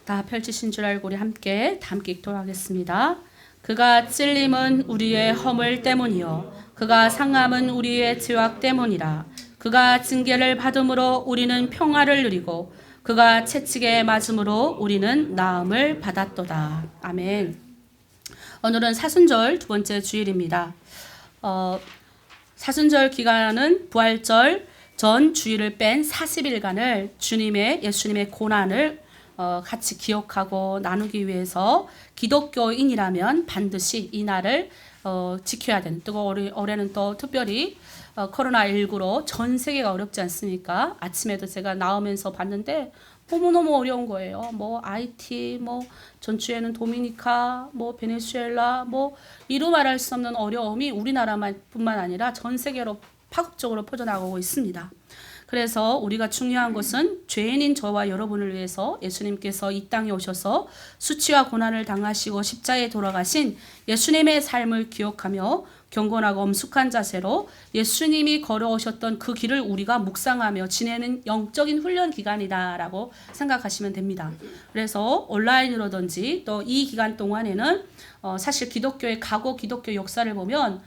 다 펼치신 줄 알고 우리 함께 읽도록 하겠습니다. 그가 찔림은 우리의 허물 때문이요 그가 상함은 우리의 죄악 때문이라. 그가 징계를 받음으로 우리는 평화를 누리고 그가 채찍에 맞음으로 우리는 나음을 받았도다. 아멘. 오늘은 사순절 두 번째 주일입니다. 사순절 기간은 부활절 전 주일을 뺀 40일간을 예수님의 고난을 같이 기억하고 나누기 위해서 기독교인이라면 반드시 이 날을 지켜야 되는, 또 올해는 또 특별히 코로나19로 전 세계가 어렵지 않습니까? 아침에도 제가 나오면서 봤는데 너무너무 어려운 거예요. IT, 전주에는 도미니카, 베네수엘라, 이루 말할 수 없는 어려움이 우리나라뿐만 아니라 전 세계로 파국적으로 퍼져나가고 있습니다. 그래서 우리가 중요한 것은 죄인인 저와 여러분을 위해서 예수님께서 이 땅에 오셔서 수치와 고난을 당하시고 십자가에 돌아가신 예수님의 삶을 기억하며 경건하고 엄숙한 자세로 예수님이 걸어오셨던 그 길을 우리가 묵상하며 지내는 영적인 훈련 기간이다라고 생각하시면 됩니다. 그래서 온라인으로든지 또 이 기간 동안에는 사실 기독교의 과거 기독교 역사를 보면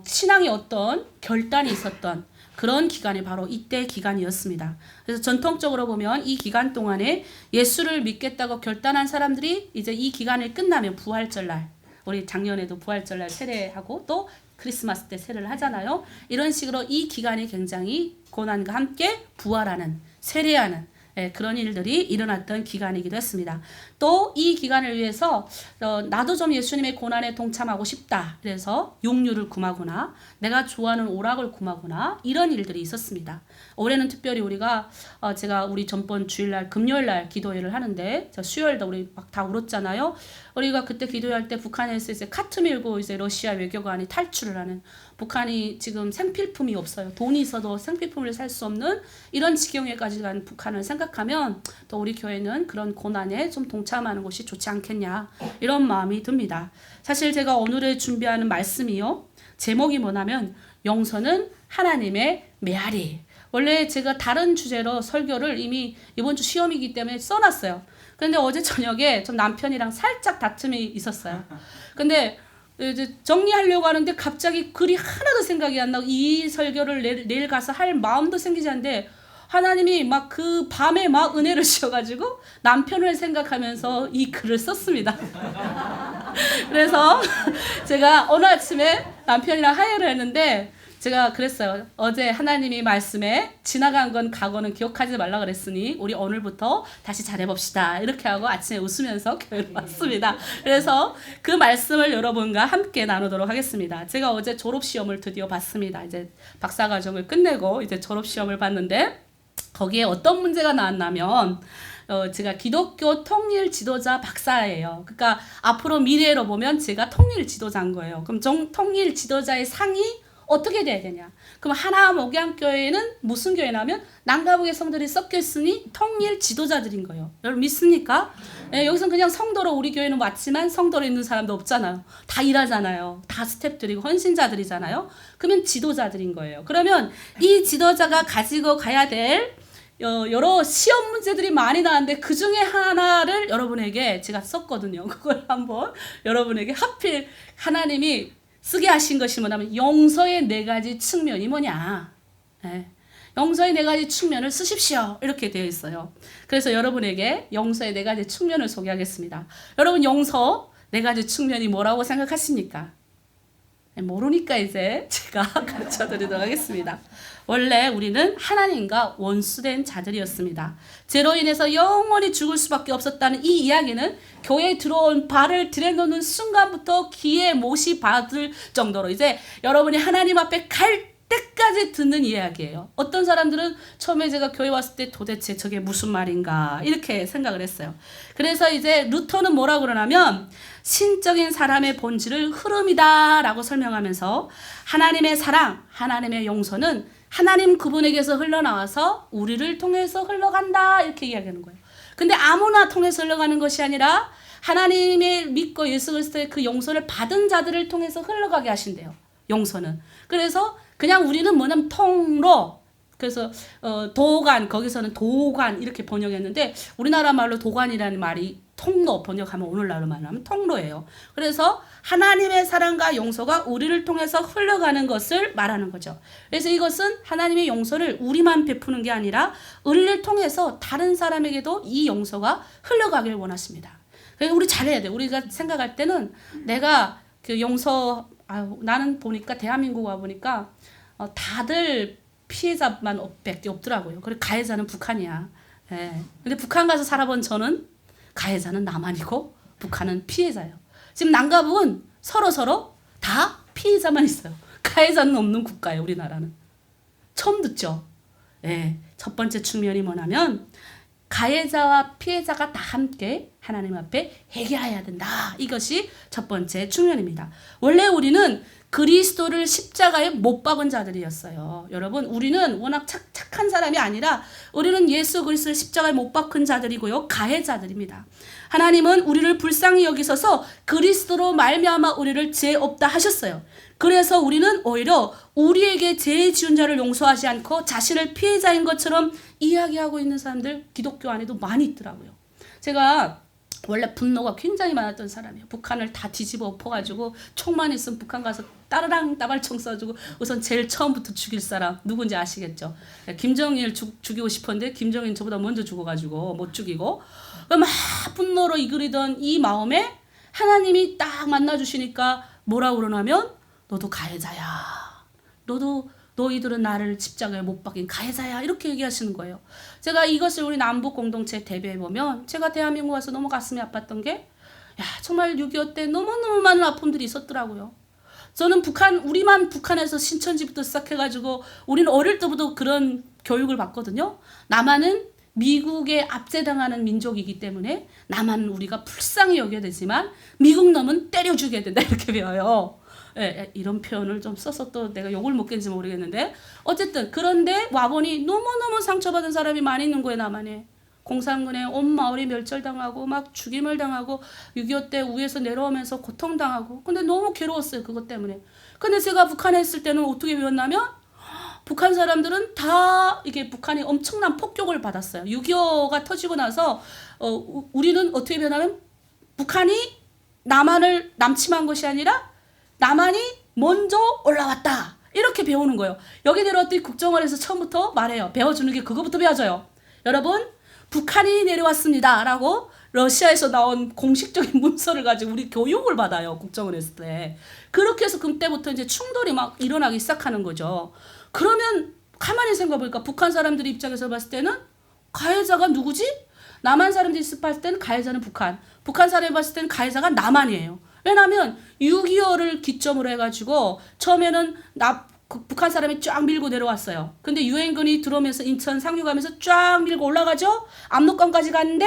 신앙의 어떤 결단이 있었던 그런 기간이 바로 이때 기간이었습니다. 그래서 전통적으로 보면 이 기간 동안에 예수를 믿겠다고 결단한 사람들이 이제 이 기간이 끝나면 부활절날, 우리 작년에도 부활절날 세례하고 또 크리스마스 때 세례를 하잖아요. 이런 식으로 이 기간이 굉장히 고난과 함께 부활하는, 세례하는 그런 일들이 일어났던 기간이기도 했습니다. 또 이 기간을 위해서 나도 좀 예수님의 고난에 동참하고 싶다. 그래서 육류를 금하거나 내가 좋아하는 오락을 금하거나 이런 일들이 있었습니다. 올해는 특별히 제가 우리 전번 주일날 금요일날 기도회를 하는데 수요일도 우리 막 다 울었잖아요. 우리가 그때 기도할 때 북한에서 이제 카트 밀고 이제 러시아 외교관이 탈출을 하는, 북한이 지금 생필품이 없어요. 돈이 있어도 생필품을 살 수 없는 이런 지경에까지 간 북한을 생각하면 또 우리 교회는 그런 고난에 좀 동참하는 것이 좋지 않겠냐, 이런 마음이 듭니다. 사실 제가 오늘에 준비하는 말씀이요, 제목이 뭐냐면 용서는 하나님의 메아리. 원래 제가 다른 주제로 설교를 이미 이번 주 시험이기 때문에 써놨어요. 근데 어제 저녁에 좀 남편이랑 살짝 다툼이 있었어요. 근데 이제 정리하려고 하는데 갑자기 글이 하나도 생각이 안 나고 이 설교를 내일 가서 할 마음도 생기지 않는데 하나님이 막 그 밤에 막 은혜를 주셔가지고 남편을 생각하면서 이 글을 썼습니다. 그래서 제가 오늘 아침에 남편이랑 화해를 했는데 제가 그랬어요. 어제 하나님이 말씀에 지나간 건 과거는 기억하지 말라 그랬으니 우리 오늘부터 다시 잘해봅시다. 이렇게 하고 아침에 웃으면서 교회로 왔습니다. 그래서 그 말씀을 여러분과 함께 나누도록 하겠습니다. 제가 어제 졸업시험을 드디어 봤습니다. 이제 박사과정을 끝내고 이제 졸업시험을 봤는데 거기에 어떤 문제가 나왔냐면 제가 기독교 통일 지도자 박사예요. 그러니까 앞으로 미래로 보면 제가 통일 지도자인 거예요. 그럼 통일 지도자의 상이 어떻게 돼야 되냐? 그럼 하나 목양교회는 무슨 교회냐면 남가북의 성들이 섞여 있으니 통일 지도자들인 거예요. 여러분 믿습니까? 여기서 그냥 성도로, 우리 교회는 맞지만 성도로 있는 사람도 없잖아요. 다 일하잖아요. 다 스태프들이고 헌신자들이잖아요. 그러면 지도자들인 거예요. 그러면 이 지도자가 가지고 가야 될 여러 시험 문제들이 많이 나왔는데 그 중에 하나를 여러분에게 제가 썼거든요. 그걸 한번 여러분에게 하필 하나님이 쓰게 하신 것이 뭐냐면 용서의 4가지 측면이 뭐냐. 용서의 4가지 측면을 쓰십시오. 이렇게 되어 있어요. 그래서 여러분에게 용서의 4가지 측면을 소개하겠습니다. 여러분 용서 4가지 측면이 뭐라고 생각하십니까? 모르니까 이제 제가 가르쳐 드리도록 하겠습니다. 원래 우리는 하나님과 원수된 자들이었습니다. 죄로 인해서 영원히 죽을 수밖에 없었다는 이 이야기는 교회에 들어온 발을 들여놓는 순간부터 귀에 못이 받을 정도로 이제 여러분이 하나님 앞에 갈 때까지 듣는 이야기예요. 어떤 사람들은 처음에 제가 교회 왔을 때 도대체 저게 무슨 말인가 이렇게 생각을 했어요. 그래서 이제 루터는 뭐라고 그러냐면 신적인 사람의 본질을 흐름이다 라고 설명하면서 하나님의 사랑, 하나님의 용서는 하나님 그분에게서 흘러나와서 우리를 통해서 흘러간다 이렇게 이야기하는 거예요. 근데 아무나 통해서 흘러가는 것이 아니라 하나님의 믿고 예수 그리스도의 그 용서를 받은 자들을 통해서 흘러가게 하신대요. 용서는. 그래서 그냥 우리는 뭐냐면 통로, 그래서 도관, 거기서는 도관 이렇게 번역했는데 우리나라 말로 도관이라는 말이 통로, 번역하면 오늘날로 말하면 통로예요. 그래서 하나님의 사랑과 용서가 우리를 통해서 흘러가는 것을 말하는 거죠. 그래서 이것은 하나님의 용서를 우리만 베푸는 게 아니라 우리를 통해서 다른 사람에게도 이 용서가 흘러가길 원하십니다. 그래서 우리 잘해야 돼. 우리가 생각할 때는 내가 그 용서, 나는 보니까 대한민국 와 보니까 다들 피해자만 밖에 없더라고요. 그리고 가해자는 북한이야. 예. 근데 북한 가서 살아본 저는 가해자는 남한이고 북한은 피해자예요. 지금 남과북은 서로 다 피해자만 있어요. 가해자는 없는 국가예요. 우리나라는. 처음 듣죠? 예. 첫 번째 측면이 뭐냐면 가해자와 피해자가 다 함께 하나님 앞에 회개해야 된다. 이것이 첫 번째 측면입니다. 원래 우리는 그리스도를 십자가에 못 박은 자들이었어요. 여러분, 우리는 워낙 착한 사람이 아니라 우리는 예수 그리스도를 십자가에 못 박은 자들이고요. 가해자들입니다. 하나님은 우리를 불쌍히 여기셔서 그리스도로 말미암아 우리를 죄 없다 하셨어요. 그래서 우리는 오히려 우리에게 죄 지은 자를 용서하지 않고 자신을 피해자인 것처럼 이야기하고 있는 사람들 기독교 안에도 많이 있더라고요. 제가 원래 분노가 굉장히 많았던 사람이에요. 북한을 다 뒤집어 엎어가지고 총만 있으면 북한 가서 따르랑 따발총 쏴주고 우선 제일 처음부터 죽일 사람 누군지 아시겠죠? 김정일 죽이고 싶었는데 김정일 저보다 먼저 죽어가지고 못 죽이고 막 분노로 이끌이던 이 마음에 하나님이 딱 만나주시니까 뭐라 그러냐면 너도 가해자야. 너희들은 나를 십자가에 못 박인 가해자야. 이렇게 얘기하시는 거예요. 제가 이것을 우리 남북 공동체 대비해 보면 제가 대한민국 와서 너무 가슴이 아팠던 게 정말 6.25 때 너무너무 많은 아픔들이 있었더라고요. 저는 우리만 북한에서 신천지부터 시작해가지고 우리는 어릴 때부터 그런 교육을 받거든요. 남한은 미국에 압제당하는 민족이기 때문에 남한은 우리가 불쌍히 여겨야 되지만 미국 놈은 때려 죽여야 된다 이렇게 배워요. 예, 이런 표현을 좀 써서 또 내가 욕을 먹겠는지 모르겠는데 어쨌든 그런데 와보니 너무너무 상처받은 사람이 많이 있는 거예요. 남한에. 공산군에 온 마을이 멸절당하고 막 죽임을 당하고 6.25 때 위에서 내려오면서 고통당하고 근데 너무 괴로웠어요. 그것 때문에. 근데 제가 북한에 있을 때는 어떻게 배웠냐면 북한 사람들은 다 이게 북한이 엄청난 폭격을 받았어요. 6.25가 터지고 나서 우리는 어떻게 변하면 북한이 남한을 남침한 것이 아니라 남한이 먼저 올라왔다. 이렇게 배우는 거예요. 여기 내려왔더니 국정원에서 처음부터 말해요. 배워주는 게 그거부터 배워줘요. 여러분, 북한이 내려왔습니다. 라고 러시아에서 나온 공식적인 문서를 가지고 우리 교육을 받아요. 국정원에서 때. 그렇게 해서 그때부터 이제 충돌이 막 일어나기 시작하는 거죠. 그러면 가만히 생각해보니까 북한 사람들 입장에서 봤을 때는 가해자가 누구지? 남한 사람들이 봤을 때는 가해자는 북한. 북한 사람이 봤을 때는 가해자가 남한이에요. 왜냐하면 6.25를 기점으로 해가지고 처음에는 북한 사람이 쫙 밀고 내려왔어요. 근데 유엔군이 들어오면서 인천 상륙하면서 쫙 밀고 올라가죠. 압록강까지 갔는데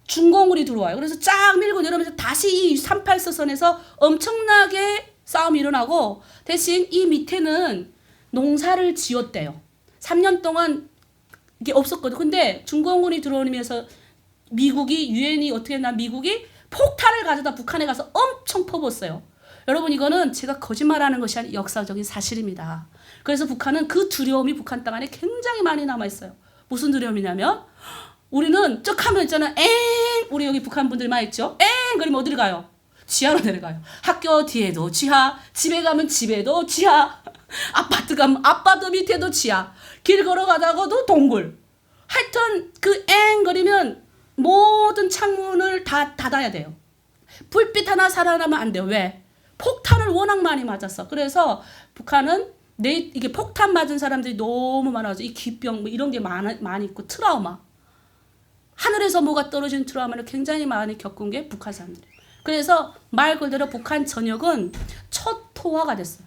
중공군이 들어와요. 그래서 쫙 밀고 내려오면서 다시 이 38서선에서 엄청나게 싸움이 일어나고 대신 이 밑에는 농사를 지었대요. 3년 동안 이게 없었거든. 근데 중공군이 들어오면서 유엔이 어떻게 했나 미국이 폭탄을 가져다 북한에 가서 엄청 퍼붓어요. 여러분 이거는 제가 거짓말하는 것이 아니라 역사적인 사실입니다. 그래서 북한은 그 두려움이 북한 땅 안에 굉장히 많이 남아있어요. 무슨 두려움이냐면 우리는 쩍 하면 있잖아. 우리 여기 북한 분들 많이 있죠. 그러면 어디를 가요? 지하로 내려가요. 학교 뒤에도 지하, 집에 가면 집에도 지하, 아파트 가면 아파트 밑에도 지하, 길 걸어가다가도 동굴. 하여튼 그 거리면 모든 창문을 다 닫아야 돼요. 불빛 하나 살아나면 안 돼요. 왜? 폭탄을 워낙 많이 맞았어. 그래서 북한은 이게 폭탄 맞은 사람들이 너무 많아서 이 기병 뭐 이런 게 많이 있고 트라우마. 하늘에서 뭐가 떨어진 트라우마를 굉장히 많이 겪은 게 북한 사람들이에요. 그래서 말 그대로 북한 전역은 초토화가 됐어요.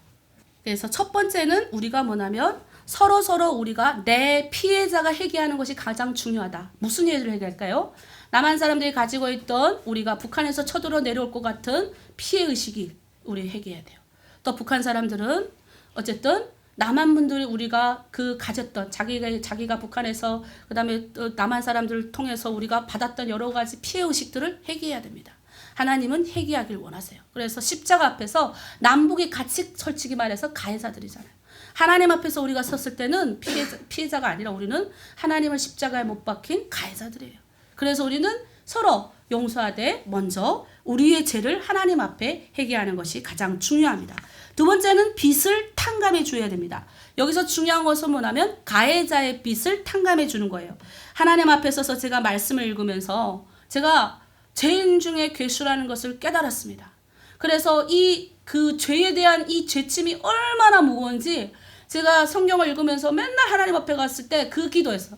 그래서 첫 번째는 우리가 뭐냐면 서로 우리가 내 피해자가 회개하는 것이 가장 중요하다. 무슨 예를 회개할까요? 남한 사람들이 가지고 있던 우리가 북한에서 쳐들어 내려올 것 같은 피해의식이 우리 회개해야 돼요. 또 북한 사람들은 어쨌든 남한 분들이 우리가 가졌던 자기가 북한에서 그다음에 또 남한 사람들을 통해서 우리가 받았던 여러 가지 피해의식들을 회개해야 됩니다. 하나님은 회개하길 원하세요. 그래서 십자가 앞에서 남북이 같이 솔직히 말해서 가해자들이잖아요. 하나님 앞에서 우리가 섰을 때는 피해자가 아니라 우리는 하나님을 십자가에 못 박힌 가해자들이에요. 그래서 우리는 서로 용서하되 먼저 우리의 죄를 하나님 앞에 회개하는 것이 가장 중요합니다. 두 번째는 빚을 탕감해 줘야 됩니다. 여기서 중요한 것은 뭐냐면 가해자의 빚을 탕감해 주는 거예요. 하나님 앞에 서서 제가 말씀을 읽으면서 제가 죄인 중에 괴수라는 것을 깨달았습니다. 그래서 그 죄에 대한 이 죄짐이 얼마나 무거운지 제가 성경을 읽으면서 맨날 하나님 앞에 갔을 때 그 기도했어.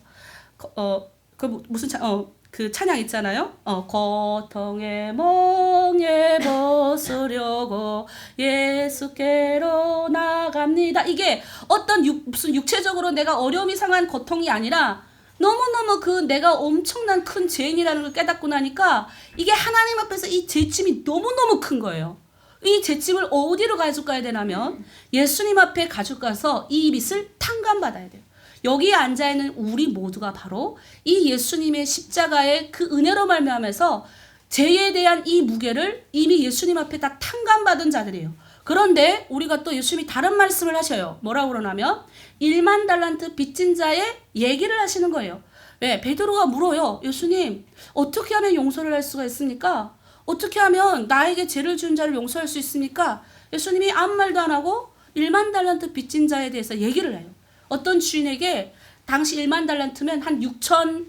그 찬양 있잖아요. 고통의 멍에 벗으려고 예수께로 나갑니다. 이게 어떤 무슨 육체적으로 내가 어려움이 상한 고통이 아니라 너무너무 내가 엄청난 큰 죄인이라는 걸 깨닫고 나니까 이게 하나님 앞에서 이 죄짐이 너무너무 큰 거예요. 이 죄짐을 어디로 가져가야 되냐면 예수님 앞에 가져가서 이 빚을 탕감받아야 돼요. 여기에 앉아있는 우리 모두가 바로 이 예수님의 십자가의 그 은혜로 말미암아서 죄에 대한 이 무게를 이미 예수님 앞에 다 탕감받은 자들이에요. 그런데 우리가 또 예수님이 다른 말씀을 하셔요. 뭐라고 그러냐면 1만 달란트 빚진 자의 얘기를 하시는 거예요. 왜? 베드로가 물어요. 예수님, 어떻게 하면 용서를 할 수가 있습니까? 어떻게 하면 나에게 죄를 지은 자를 용서할 수 있습니까? 예수님이 아무 말도 안 하고 1만 달란트 빚진 자에 대해서 얘기를 해요. 어떤 주인에게 당시 1만 달란트면 한 6천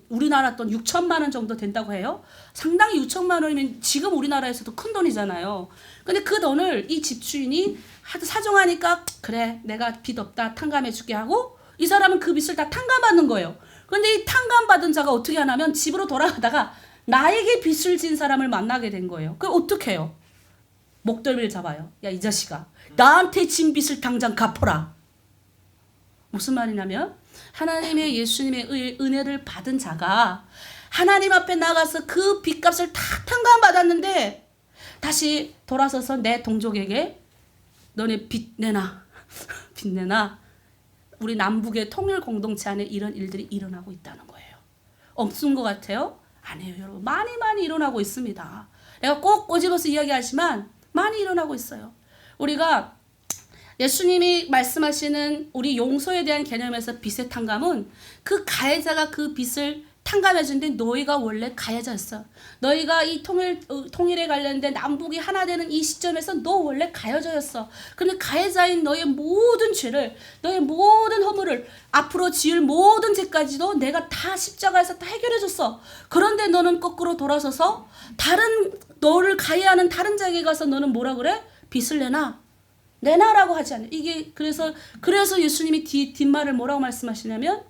우리나라 돈 6천만 원 정도 된다고 해요. 상당히 6천만 원이면 지금 우리나라에서도 큰 돈이잖아요. 근데 그 돈을 이 집주인이 하도 사정하니까 그래 내가 빚 없다 탕감해 줄게 하고 이 사람은 그 빚을 다 탕감받는 거예요. 그런데 이 탕감받은 자가 어떻게 하냐면 집으로 돌아가다가 나에게 빚을 진 사람을 만나게 된 거예요. 그럼 어떻게 해요? 목덜미를 잡아요. 야 이 자식아 나한테 진 빚을 당장 갚아라. 무슨 말이냐면 하나님의 예수님의 은혜를 받은 자가 하나님 앞에 나가서 그 빚값을 다 탕감받았는데 다시 돌아서서 내 동족에게 너네 빚 내놔 빚 내놔. 우리 남북의 통일 공동체 안에 이런 일들이 일어나고 있다는 거예요. 없는 것 같아요? 아니에요 여러분. 많이 일어나고 있습니다. 내가 꼭 꼬집어서 이야기하지만 많이 일어나고 있어요. 우리가 예수님이 말씀하시는 우리 용서에 대한 개념에서 빚의 탕감은 그 가해자가 그 빚을 탕감해 준데 너희가 원래 가해자였어. 너희가 이 통일에 관련된 남북이 하나 되는 이 시점에서 너 원래 가해자였어. 근데 가해자인 너의 모든 죄를 너의 모든 허물을 앞으로 지을 모든 죄까지도 내가 다 십자가에서 다 해결해 줬어. 그런데 너는 거꾸로 돌아서서 너를 가해하는 다른 자에게 가서 너는 뭐라 그래? 빚을 내놔라고 하지 않아요. 이게 그래서 예수님이 뒷말을 뭐라고 말씀하시냐면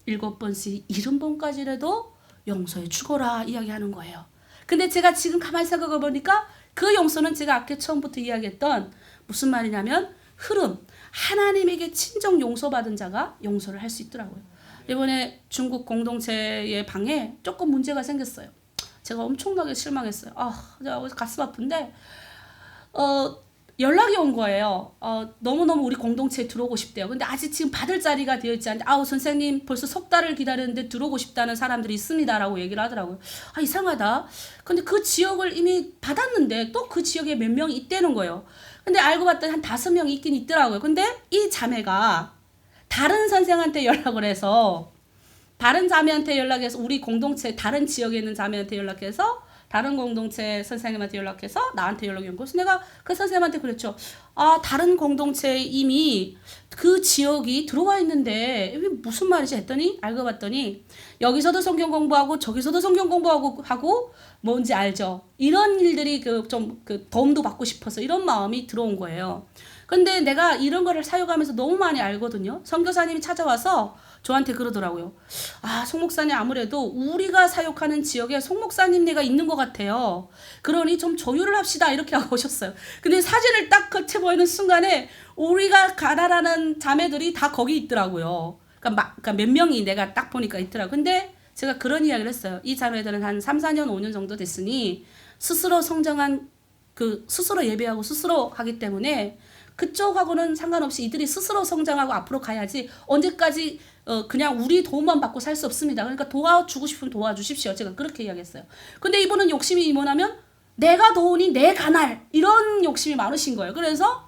7번씩 70번까지라도 용서해 주거라 이야기하는 거예요. 근데 제가 지금 가만히 생각해 보니까 그 용서는 제가 아까 처음부터 이야기했던 무슨 말이냐면 흐름. 하나님에게 친정 용서받은 자가 용서를 할 수 있더라고요. 이번에 중국 공동체의 방에 조금 문제가 생겼어요. 제가 엄청나게 실망했어요. 제가 가슴 아픈데 연락이 온 거예요. 너무너무 우리 공동체에 들어오고 싶대요. 근데 아직 지금 받을 자리가 되어 있지 않는데 선생님 벌써 석 달을 기다렸는데 들어오고 싶다는 사람들이 있습니다 라고 얘기를 하더라고요. 이상하다. 근데 그 지역을 이미 받았는데 또 그 지역에 몇 명이 있다는 거예요. 근데 알고 봤더니 한 5명이 있긴 있더라고요. 근데 이 자매가 다른 선생한테 연락을 해서 다른 자매한테 연락해서 우리 공동체 다른 지역에 있는 자매한테 연락해서 다른 공동체 선생님한테 연락해서 나한테 연락이 온 거예요. 그래서 내가 그 선생님한테 그랬죠. 다른 공동체에 이미 그 지역이 들어와 있는데 이게 무슨 말이지 했더니 알고 봤더니 여기서도 성경 공부하고 저기서도 성경 공부하고 하고 뭔지 알죠. 이런 일들이 좀 도움도 받고 싶어서 이런 마음이 들어온 거예요. 근데 내가 이런 거를 사역하면서 너무 많이 알거든요. 선교사님이 찾아와서 저한테 그러더라고요. 송 목사님 아무래도 우리가 사역하는 지역에 송 목사님네가 있는 것 같아요. 그러니 좀 조율을 합시다 이렇게 하고 오셨어요. 근데 사진을 딱 거쳐 보이는 순간에 우리가 가라라는 자매들이 다 거기 있더라고요. 그러니까 몇 명이 내가 딱 보니까 있더라고요. 근데 제가 그런 이야기를 했어요. 이 자매들은 한 3, 4년, 5년 정도 됐으니 스스로 성장한 스스로 예배하고 스스로 하기 때문에 그쪽하고는 상관없이 이들이 스스로 성장하고 앞으로 가야지 언제까지 그냥 우리 도움만 받고 살 수 없습니다. 그러니까 도와주고 싶으면 도와주십시오. 제가 그렇게 이야기했어요. 근데 이분은 욕심이 뭐냐면 내가 도우니 내가 날 이런 욕심이 많으신 거예요. 그래서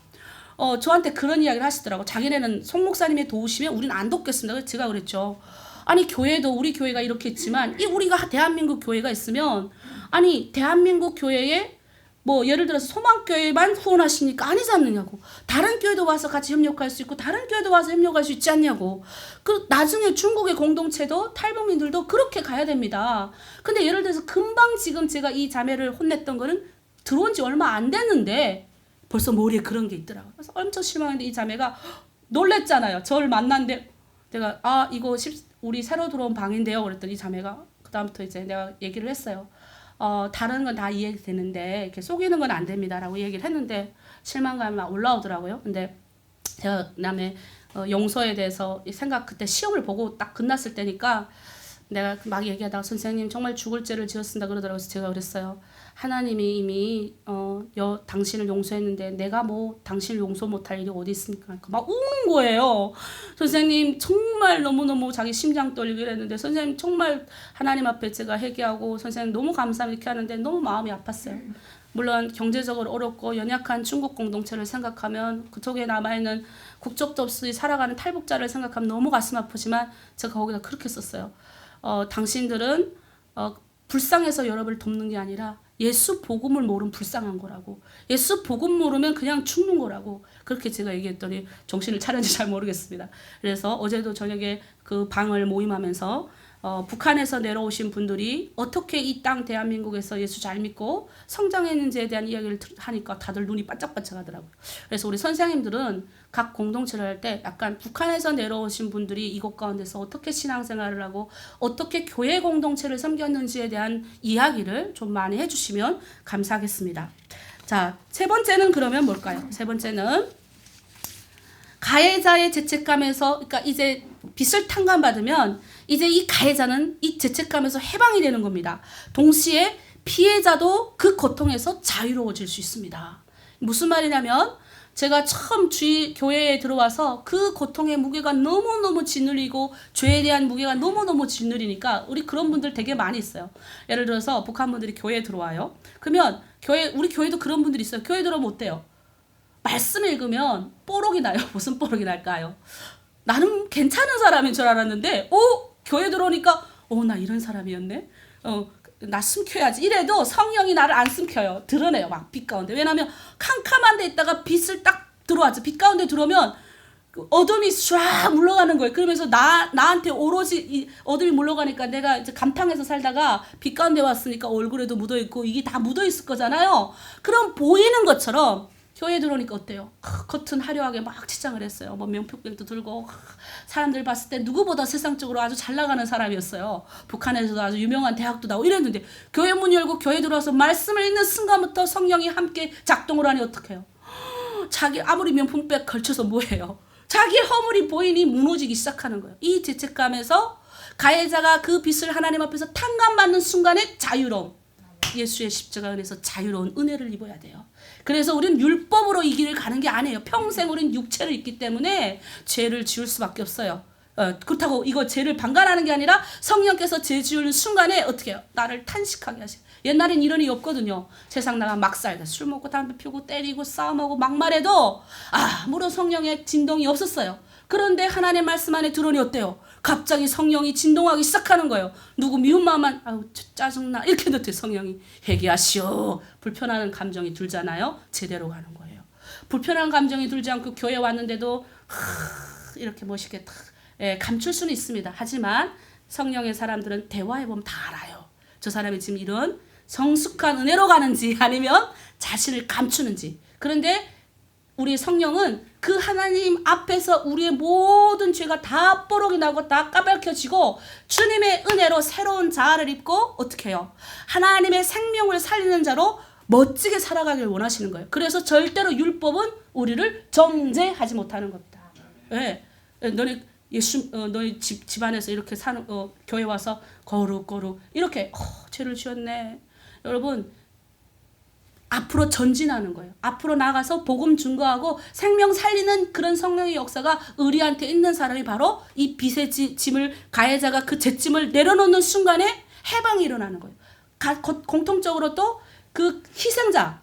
저한테 그런 이야기를 하시더라고. 자기네는 송 목사님이 도우시면 우리는 안 돕겠습니다. 그래서 제가 그랬죠. 아니 교회도 우리 교회가 이렇게 있지만 이 우리가 대한민국 교회가 있으면 아니 대한민국 교회에 뭐 예를 들어서 소망교회만 후원하십니까? 아니지 않느냐고. 다른 교회도 와서 같이 협력할 수 있고 다른 교회도 와서 협력할 수 있지 않냐고. 그 나중에 중국의 공동체도 탈북민들도 그렇게 가야 됩니다. 근데 예를 들어서 금방 지금 제가 이 자매를 혼냈던 거는 들어온 지 얼마 안 됐는데 벌써 머리에 그런 게 있더라고요. 그래서 엄청 실망했는데 이 자매가 놀랬잖아요. 저를 만났는데 내가 이거 우리 새로 들어온 방인데요. 그랬더니 이 자매가 그다음부터 이제 내가 얘기를 했어요. 다른 건 다 이해되는데 이렇게 속이는 건 안 됩니다라고 얘기를 했는데 실망감이 막 올라오더라고요. 근데 제가 그다음에 용서에 대해서 생각 그때 시험을 보고 딱 끝났을 때니까 내가 막 얘기하다가 선생님 정말 죽을 죄를 지었습니다 그러더라고요. 그래서 제가 그랬어요. 하나님이 이미 당신을 용서했는데 내가 뭐 당신을 용서 못할 일이 어디 있습니까? 그러니까 막 우는 거예요. 선생님 정말 너무너무 자기 심장 떨리고 이랬는데 선생님 정말 하나님 앞에 제가 회개하고 선생님 너무 감사합니다 이렇게 하는데 너무 마음이 아팠어요. 물론 경제적으로 어렵고 연약한 중국 공동체를 생각하면 그쪽에 남아있는 국적도 없이 살아가는 탈북자를 생각하면 너무 가슴 아프지만 제가 거기다 그렇게 썼어요. 당신들은 불쌍해서 여러분을 돕는 게 아니라 예수 복음을 모르면 불쌍한 거라고. 예수 복음 모르면 그냥 죽는 거라고. 그렇게 제가 얘기했더니 정신을 차렸는지 잘 모르겠습니다. 그래서 어제도 저녁에 그 방을 모임하면서 북한에서 내려오신 분들이 어떻게 이 땅 대한민국에서 예수 잘 믿고 성장했는지에 대한 이야기를 하니까 다들 눈이 반짝반짝 하더라고요. 그래서 우리 선생님들은 각 공동체를 할 때 약간 북한에서 내려오신 분들이 이곳 가운데서 어떻게 신앙생활을 하고 어떻게 교회 공동체를 섬겼는지에 대한 이야기를 좀 많이 해주시면 감사하겠습니다. 자, 세 번째는 그러면 뭘까요? 세 번째는 가해자의 죄책감에서 그러니까 이제 빚을 탕감받으면 이제 이 가해자는 이 죄책감에서 해방이 되는 겁니다. 동시에 피해자도 그 고통에서 자유로워질 수 있습니다. 무슨 말이냐면 제가 처음 교회에 들어와서 그 고통의 무게가 너무너무 짓눌리고 죄에 대한 무게가 너무너무 짓눌리니까 우리 그런 분들 되게 많이 있어요. 예를 들어서 북한 분들이 교회에 들어와요. 그러면 우리 교회도 그런 분들이 있어요. 교회 들어오면 어때요? 말씀 읽으면 뽀록이 나요. 무슨 뽀록이 날까요? 나는 괜찮은 사람인 줄 알았는데 교회 들어오니까 나 이런 사람이었네. 나 숨겨야지. 이래도 성령이 나를 안 숨겨요. 드러내요. 막 빛 가운데. 왜냐하면 캄캄한 데 있다가 빛을 딱 들어왔죠. 빛 가운데 들어오면 어둠이 쫙 물러가는 거예요. 그러면서 나한테 오로지 어둠이 물러가니까 내가 이제 감탕에서 살다가 빛 가운데 왔으니까 얼굴에도 묻어있고 이게 다 묻어있을 거잖아요. 그럼 보이는 것처럼 교회 들어오니까 어때요? 겉은 화려하게 막 치장을 했어요. 뭐 명품백도 들고 사람들 봤을 때 누구보다 세상적으로 아주 잘 나가는 사람이었어요. 북한에서도 아주 유명한 대학도 나오고 이랬는데 교회 문 열고 교회 들어와서 말씀을 읽는 순간부터 성령이 함께 작동을 하니 어떡해요? 자기 아무리 명품백 걸쳐서 뭐해요? 자기 허물이 보이니 무너지기 시작하는 거예요. 이 죄책감에서 가해자가 그 빚을 하나님 앞에서 탕감받는 순간에 자유로움. 예수의 십자가 은혜에서 자유로운 은혜를 입어야 돼요. 그래서 우리는 율법으로 이 길을 가는 게 아니에요. 평생 우리는 육체를 입기 때문에 죄를 지을 수밖에 없어요. 그렇다고 이거 죄를 방관하는 게 아니라 성령께서 죄 지우는 순간에 어떻게 해요? 나를 탄식하게 하세요. 옛날엔 이런 일이 없거든요. 세상 나가 막 살다 술 먹고 담배 피우고 때리고 싸움하고 막말해도 아무런 성령의 진동이 없었어요. 그런데 하나님의 말씀 안에 들어오니 어때요? 갑자기 성령이 진동하기 시작하는 거예요. 누구 미운 마음만 짜증나 이렇게 넣대 성령이 회개하시오. 불편한 감정이 들잖아요. 제대로 가는 거예요. 불편한 감정이 들지 않고 교회 왔는데도 이렇게 멋있게 감출 수는 있습니다. 하지만 성령의 사람들은 대화해보면 다 알아요. 저 사람이 지금 이런 성숙한 은혜로 가는지 아니면 자신을 감추는지. 그런데 우리 성령은 그 하나님 앞에서 우리의 모든 죄가 다 뽀록이 나고 다 까발켜지고 주님의 은혜로 새로운 자아를 입고 어떻게 해요? 하나님의 생명을 살리는 자로 멋지게 살아가길 원하시는 거예요. 그래서 절대로 율법은 우리를 정죄하지 못하는 겁니다. 왜? 너네 너희 집안에서 이렇게 사는 교회 와서 거룩 이렇게 죄를 지었네. 여러분 앞으로 전진하는 거예요. 앞으로 나가서 복음 증거하고 생명 살리는 그런 성령의 역사가 의리한테 있는 사람이 바로 이 빚의 짐을 가해자가 그 죄짐을 내려놓는 순간에 해방이 일어나는 거예요. 공통적으로 또 그 희생자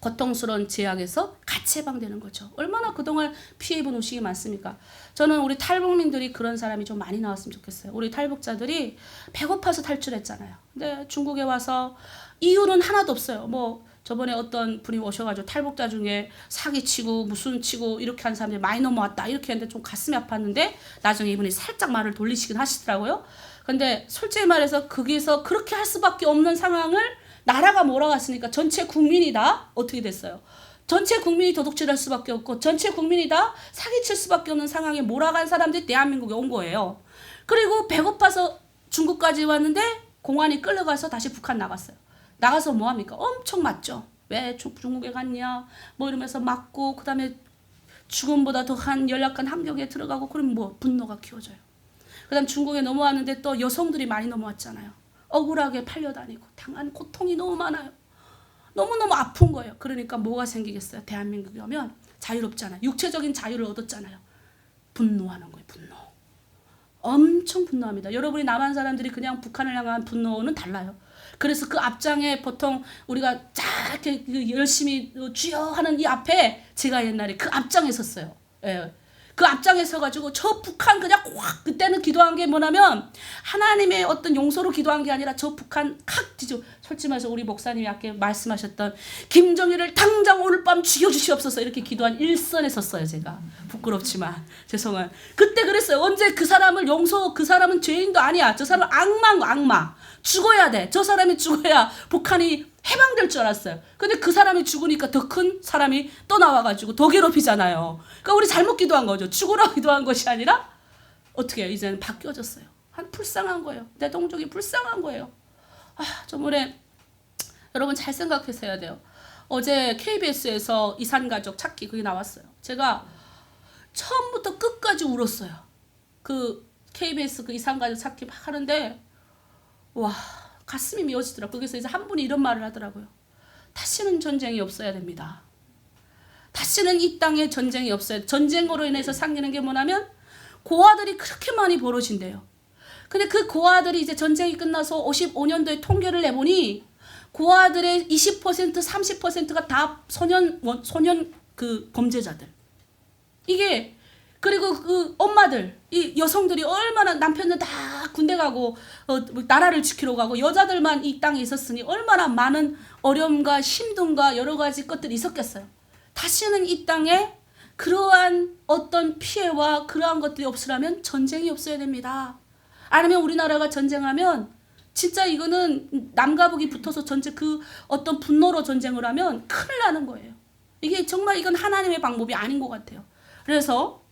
고통스러운 제약에서 같이 해방되는 거죠. 얼마나 그동안 피해 입은 의식이 많습니까? 저는 우리 탈북민들이 그런 사람이 좀 많이 나왔으면 좋겠어요. 우리 탈북자들이 배고파서 탈출했잖아요. 근데 중국에 와서 이유는 하나도 없어요. 뭐 저번에 어떤 분이 오셔가지고 탈북자 중에 사기치고 무슨 치고 이렇게 한 사람들이 많이 넘어왔다 이렇게 했는데 좀 가슴이 아팠는데 나중에 이분이 살짝 말을 돌리시긴 하시더라고요. 근데 솔직히 말해서 거기서 그렇게 할 수밖에 없는 상황을 나라가 몰아갔으니까 전체 국민이 다 어떻게 됐어요? 전체 국민이 도둑질할 수밖에 없고 전체 국민이 다 사기칠 수밖에 없는 상황에 몰아간 사람들이 대한민국에 온 거예요. 그리고 배고파서 중국까지 왔는데 공안이 끌려가서 다시 북한 나갔어요. 나가서 뭐합니까? 엄청 맞죠. 왜 중국에 갔냐 뭐 이러면서 맞고 그 다음에 죽음보다 더한 연약한 환경에 들어가고 그러면 뭐 분노가 키워져요. 그 다음 중국에 넘어왔는데 또 여성들이 많이 넘어왔잖아요. 억울하게 팔려다니고 당한 고통이 너무 많아요. 너무너무 아픈 거예요. 그러니까 뭐가 생기겠어요? 대한민국에 오면 자유롭잖아요. 육체적인 자유를 얻었잖아요. 분노하는 거예요. 분노. 엄청 분노합니다. 여러분이 남한 사람들이 그냥 북한을 향한 분노는 달라요. 그래서 그 앞장에 보통 우리가 쫙 이렇게 열심히 주여 하는 이 앞에 제가 옛날에 그 앞장에 섰어요. 예. 그 앞장에 서가지고 저 북한 그냥 확 그때는 기도한 게 뭐냐면 하나님의 어떤 용서로 기도한 게 아니라 저 북한 확 뒤져. 솔직히 말해서 우리 목사님이 아까 말씀하셨던 김정일을 당장 오늘 밤 죽여주시옵소서 이렇게 기도한 일선에 섰어요. 제가 부끄럽지만 죄송한 그때 그랬어요. 언제 그 사람을 용서 그 사람은 죄인도 아니야. 저 사람은 악마인 거 악마. 죽어야 돼. 저 사람이 죽어야 북한이 해방될 줄 알았어요. 근데 그 사람이 죽으니까 더 큰 사람이 또 나와가지고 더 괴롭히잖아요. 그러니까 우리 잘못 기도한 거죠. 죽으라고 기도한 것이 아니라 어떻게 해요? 이제는 바뀌어졌어요. 불쌍한 거예요. 내 동족이 불쌍한 거예요. 저번에 여러분 잘 생각해서 해야 돼요. 어제 KBS에서 이산가족 찾기 그게 나왔어요. 제가 처음부터 끝까지 울었어요. 그 KBS 그 이산가족 찾기 막 하는데 와 가슴이 미어지더라고요. 거기서 이제 한 분이 이런 말을 하더라고요. 다시는 전쟁이 없어야 됩니다. 다시는 이 땅에 전쟁이 없어야 돼. 전쟁으로 인해서 생기는 게 뭐냐면 고아들이 그렇게 많이 벌어진대요. 근데 그 고아들이 이제 전쟁이 끝나서 55년도에 통계를 내보니 고아들의 20% 30%가 다 소년 그 범죄자들. 이게 그리고 그 엄마들, 이 여성들이 얼마나 남편들 다 군대 가고 나라를 지키러 가고 여자들만 이 땅에 있었으니 얼마나 많은 어려움과 힘듦과 여러 가지 것들이 있었겠어요. 다시는 이 땅에 그러한 어떤 피해와 그러한 것들이 없으려면 전쟁이 없어야 됩니다. 아니면 우리나라가 전쟁하면 진짜 이거는 남과 북이 붙어서 전쟁 그 어떤 분노로 전쟁을 하면 큰일 나는 거예요. 이게 정말 이건 하나님의 방법이 아닌 것 같아요. 그래서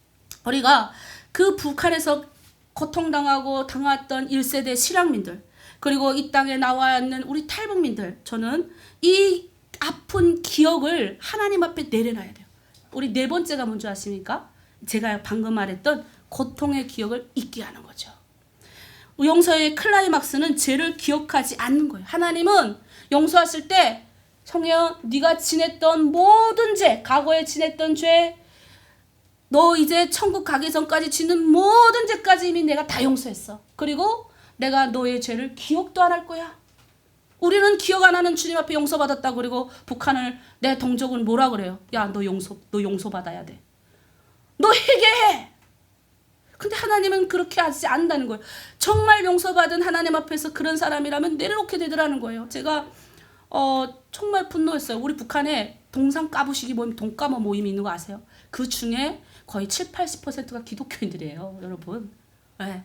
우리가 그 북한에서 고통당하고 당했던 1세대 실향민들 그리고 이 땅에 나와 있는 우리 탈북민들 저는 이 아픈 기억을 하나님 앞에 내려놔야 돼요. 우리 네 번째가 뭔지 아십니까? 제가 방금 말했던 고통의 기억을 잊게 하는 거죠. 용서의 클라이막스는 죄를 기억하지 않는 거예요. 하나님은 용서하실 때 성혜야 네가 지냈던 모든 죄 과거에 지냈던 죄 너 이제 천국 가기 전까지 짓는 모든 죄까지 이미 내가 다 용서했어. 그리고 내가 너의 죄를 기억도 안 할 거야. 우리는 기억 안 하는 주님 앞에 용서받았다. 그리고 북한을 내 동족은 뭐라 그래요? 야, 너 용서받아야 돼. 너 회개해. 근데 하나님은 그렇게 하지 않는다는 거예요. 정말 용서받은 하나님 앞에서 그런 사람이라면 내려놓게 되더라는 거예요. 제가 정말 분노했어요. 우리 북한에 동상 까부시기 모임, 동까모 모임이 있는 거 아세요? 그 중에 거의 70-80%가 기독교인들이에요, 여러분. 네.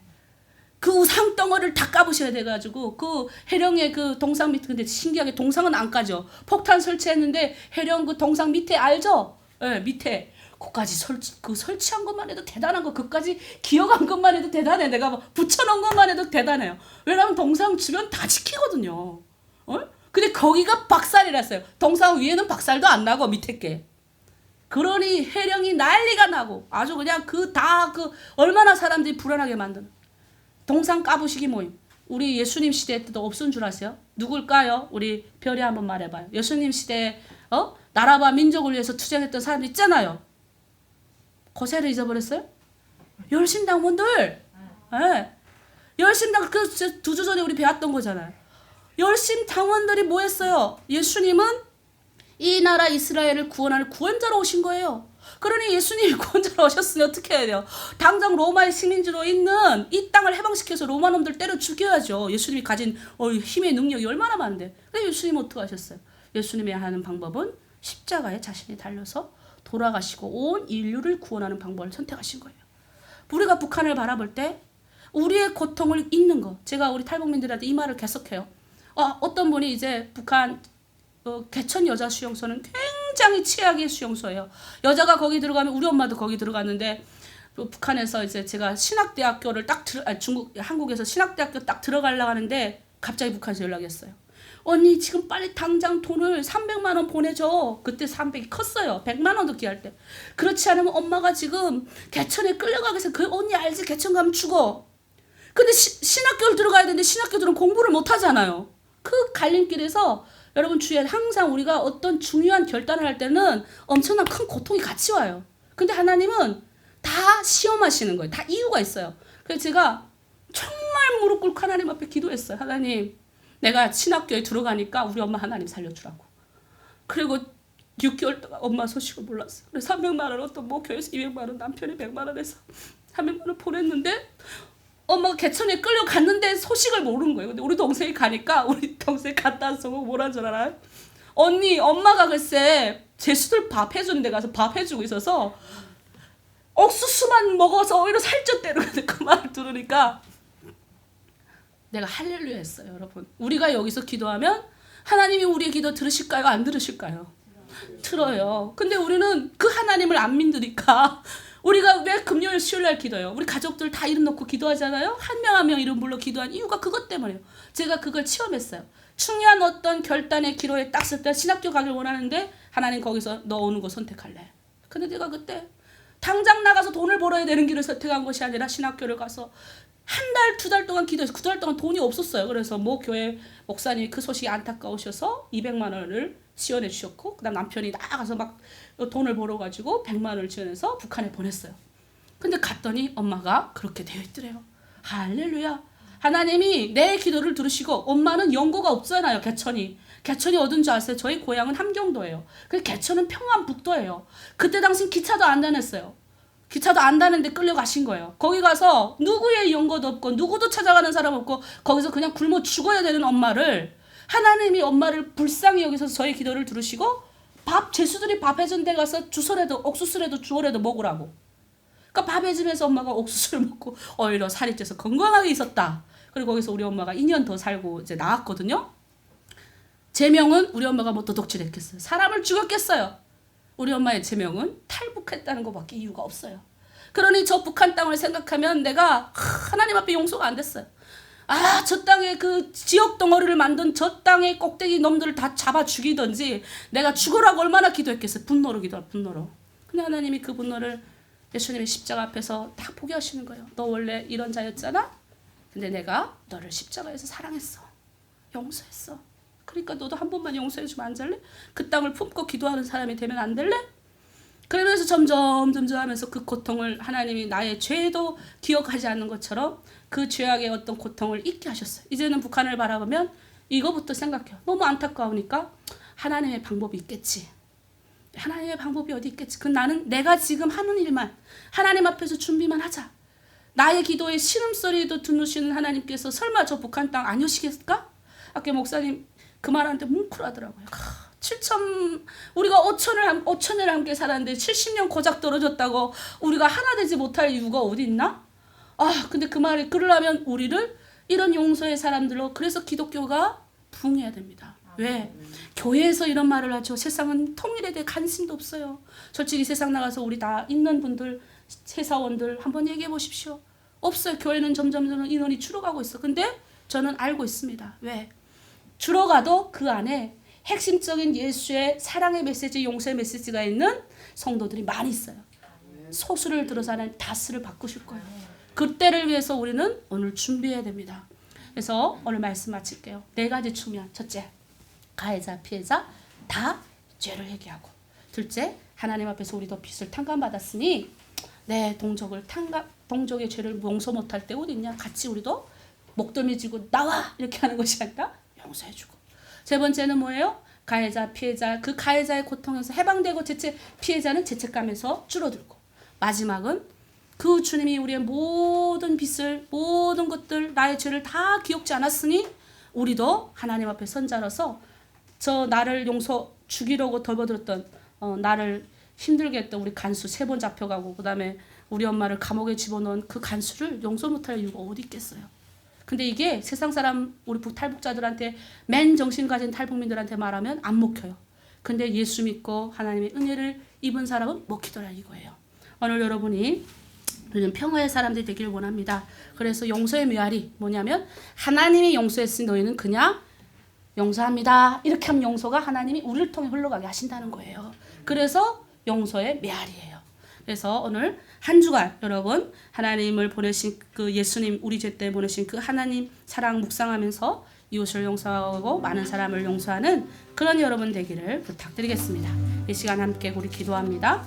그 우상 덩어리를 다 까부셔야 돼가지고 그 해령의 그 동상 밑에 근데 신기하게 동상은 안 까죠. 폭탄 설치했는데 해령 그 동상 밑에 알죠? 네, 밑에 그까지 설치한 것만 해도 대단한 거. 그까지 기억한 것만 해도 대단해. 내가 막 붙여놓은 것만 해도 대단해요. 왜냐면 동상 주변 다 지키거든요. 근데 거기가 박살이랐어요. 동상 위에는 박살도 안 나고 밑에 게. 그러니 해령이 난리가 나고 아주 그냥 얼마나 사람들이 불안하게 만드는 동상 까부시기 모임. 우리 예수님 시대 때도 없은 줄 아세요? 누굴까요? 우리 별이 한번 말해봐요. 예수님 시대에 나라와 민족을 위해서 투쟁했던 사람들 있잖아요. 거세를 잊어버렸어요? 열심당원들. 네. 열심당 그 2주 전에 우리 배웠던 거잖아요. 열심당원들이 뭐 했어요? 예수님은 이 나라 이스라엘을 구원하는 구원자로 오신 거예요. 그러니 예수님이 구원자로 오셨으니 어떻게 해야 돼요? 당장 로마의 식민지로 있는 이 땅을 해방시켜서 로마 놈들 때려 죽여야죠. 예수님이 가진 힘의 능력이 얼마나 많은데. 근데 예수님은 어떻게 하셨어요? 예수님이 하는 방법은 십자가에 자신이 달려서 돌아가시고 온 인류를 구원하는 방법을 선택하신 거예요. 우리가 북한을 바라볼 때 우리의 고통을 잊는 거. 제가 우리 탈북민들한테 이 말을 계속해요. 어떤 분이 이제 북한 개천 여자 수용소는 굉장히 최악의 수용소예요. 여자가 거기 들어가면 우리 엄마도 거기 들어갔는데 북한에서 이제 제가 신학대학교를 한국에서 신학대학교 딱 들어가려고 하는데 갑자기 북한에서 연락이 왔어요. 언니 지금 빨리 당장 돈을 300만 원 보내줘. 그때 300이 컸어요. 100만 원도 귀할 때. 그렇지 않으면 엄마가 지금 개천에 끌려가게 해서 그 언니 알지? 개천 가면 죽어. 근데 신학교를 들어가야 되는데 신학교들은 공부를 못 하잖아요. 그 갈림길에서 여러분 주위에 항상 우리가 어떤 중요한 결단을 할 때는 엄청난 큰 고통이 같이 와요. 근데 하나님은 다 시험하시는 거예요. 다 이유가 있어요. 그래서 제가 정말 무릎 꿇고 하나님 앞에 기도했어요. 하나님, 내가 신학교에 들어가니까 우리 엄마 하나님 살려주라고. 그리고 6개월 동안 엄마 소식을 몰랐어요. 그래서 300만 원 어떤 교회에서 200만 원, 남편이 100만 원 해서 300만 원 보냈는데 엄마가 개천에 끌려갔는데 소식을 모르는 거예요. 근데 우리 동생이 가니까 우리 동생이 갔다 와서 뭐라는 줄 알아요? 언니, 엄마가 글쎄 제수들 밥 해주는 데 가서 밥 해주고 있어서 옥수수만 먹어서 오히려 살쪘대로. 그 말을 들으니까 내가 할렐루야 했어요. 여러분, 우리가 여기서 기도하면 하나님이 우리의 기도 들으실까요? 안 들으실까요? 들어요. 근데 우리는 그 하나님을 안 믿으니까 우리가 왜 금요일 수요일날 기도해요? 우리 가족들 다 이름 놓고 기도하잖아요. 한 명 한 명 이름 불러 기도한 이유가 그것 때문이에요. 제가 그걸 체험했어요. 중요한 어떤 결단의 기로에 딱 쓸 때 신학교 가길 원하는데 하나님 거기서 너 오는 거 선택할래. 근데 내가 그때 당장 나가서 돈을 벌어야 되는 길을 선택한 것이 아니라 신학교를 가서 한 달, 2달 동안 기도해서 9달 동안 돈이 없었어요. 그래서 교회 목사님이 그 소식이 안타까우셔서 200만 원을 지원해 주셨고, 그 다음 남편이 나가서 막 돈을 벌어가지고 100만 원을 지원해서 북한에 보냈어요. 근데 갔더니 엄마가 그렇게 되어 있더래요. 할렐루야. 하나님이 내 기도를 들으시고, 엄마는 연고가 없잖아요. 개천이 어딘 줄 아세요? 저희 고향은 함경도예요. 그 개천은 평안북도예요. 그때 당시 기차도 안 다녔어요. 기차도 안 다는데 끌려가신 거예요. 거기 가서 누구의 연고도 없고 누구도 찾아가는 사람 없고 거기서 그냥 굶어 죽어야 되는 엄마를, 하나님이 엄마를 불쌍히 여기서 저의 기도를 들으시고 제수들이 밥 해준 데 가서 주소라도 옥수수라도 주어라도 먹으라고. 그러니까 밥 해주면서 엄마가 옥수수를 먹고 오히려 살이 쪄서 건강하게 있었다. 그리고 거기서 우리 엄마가 2년 더 살고 이제 나왔거든요. 제명은 우리 엄마가 뭐 도둑질했겠어요? 사람을 죽였겠어요? 우리 엄마의 제명은 탈북했다는 것밖에 이유가 없어요. 그러니 저 북한 땅을 생각하면 내가 하나님 앞에 용서가 안 됐어요. 저 땅에 그 지역 덩어리를 만든 저 땅의 꼭대기 놈들을 다 잡아 죽이든지 내가 죽으라고 얼마나 기도했겠어요. 분노로 기도할 분노로. 근데 하나님이 그 분노를 예수님의 십자가 앞에서 딱 포기하시는 거예요. 너 원래 이런 자였잖아? 근데 내가 너를 십자가에서 사랑했어. 용서했어. 그러니까 너도 한 번만 용서해주면 안 될래? 그 땅을 품고 기도하는 사람이 되면 안 될래? 그러면서 점점 하면서 그 고통을 하나님이 나의 죄도 기억하지 않는 것처럼 그 죄악의 어떤 고통을 잊게 하셨어요. 이제는 북한을 바라보면 이거부터 생각해요. 너무 안타까우니까 하나님의 방법이 있겠지. 하나님의 방법이 어디 있겠지. 나는 내가 지금 하는 일만 하나님 앞에서 준비만 하자. 나의 기도에 신음소리도 들으시는 하나님께서 설마 저 북한 땅 안 오시겠을까? 아까 목사님 그 말하는데 뭉클하더라고요. 우리가 5천을 함께 살았는데 70년 고작 떨어졌다고 우리가 하나 되지 못할 이유가 어디 있나? 근데 그 말이 그러려면 우리를 이런 용서의 사람들로, 그래서 기독교가 부흥해야 됩니다. 왜? 교회에서 이런 말을 하죠. 세상은 통일에 대해 관심도 없어요. 솔직히 세상 나가서 우리 다 있는 분들, 회사원들 한번 얘기해 보십시오. 없어요. 교회는 점점 인원이 줄어가고 있어. 근데 저는 알고 있습니다. 왜? 줄어가도 그 안에 핵심적인 예수의 사랑의 메시지, 용서의 메시지가 있는 성도들이 많이 있어요. 소수를 들어서 하나님 다스를 바꾸실 거예요. 그때를 위해서 우리는 오늘 준비해야 됩니다. 그래서 오늘 말씀 마칠게요. 4가지 측면. 첫째, 가해자, 피해자 다 죄를 회개하고. 둘째, 하나님 앞에서 우리도 빚을 탕감받았으니 내 동족의 죄를 용서 못할 때 어디 있냐? 같이 우리도 목덜미 쥐고 나와! 이렇게 하는 것이 아니라 용서해주고. 세 번째는 뭐예요? 가해자, 피해자, 그 가해자의 고통에서 해방되고 피해자는 죄책감에서 줄어들고, 마지막은 그 주님이 우리의 모든 빚을, 모든 것들, 나의 죄를 다 기억지 않았으니 우리도 하나님 앞에 선자로서 저 나를 죽이려고 덜어들었던 나를 힘들게 했던 우리 간수 3번 잡혀가고, 그 다음에 우리 엄마를 감옥에 집어넣은 그 간수를 용서 못할 이유가 어디 있겠어요. 근데 이게 세상 사람, 우리 탈북자들한테, 맨 정신 가진 탈북민들한테 말하면 안 먹혀요. 근데 예수 믿고 하나님의 은혜를 입은 사람은 먹히더라 이거예요. 오늘 여러분이 우리는 평화의 사람들이 되길 원합니다. 그래서 용서의 메아리 뭐냐면, 하나님이 용서했으니 너희는 그냥 용서합니다. 이렇게 하면 용서가 하나님이 우리를 통해 흘러가게 하신다는 거예요. 그래서 용서의 메아리예요. 그래서 오늘 한 주간 여러분 하나님을 보내신 그 예수님, 우리 죄 때 보내신 그 하나님 사랑 묵상하면서 이웃을 용서하고 많은 사람을 용서하는 그런 여러분 되기를 부탁드리겠습니다. 이 시간 함께 우리 기도합니다.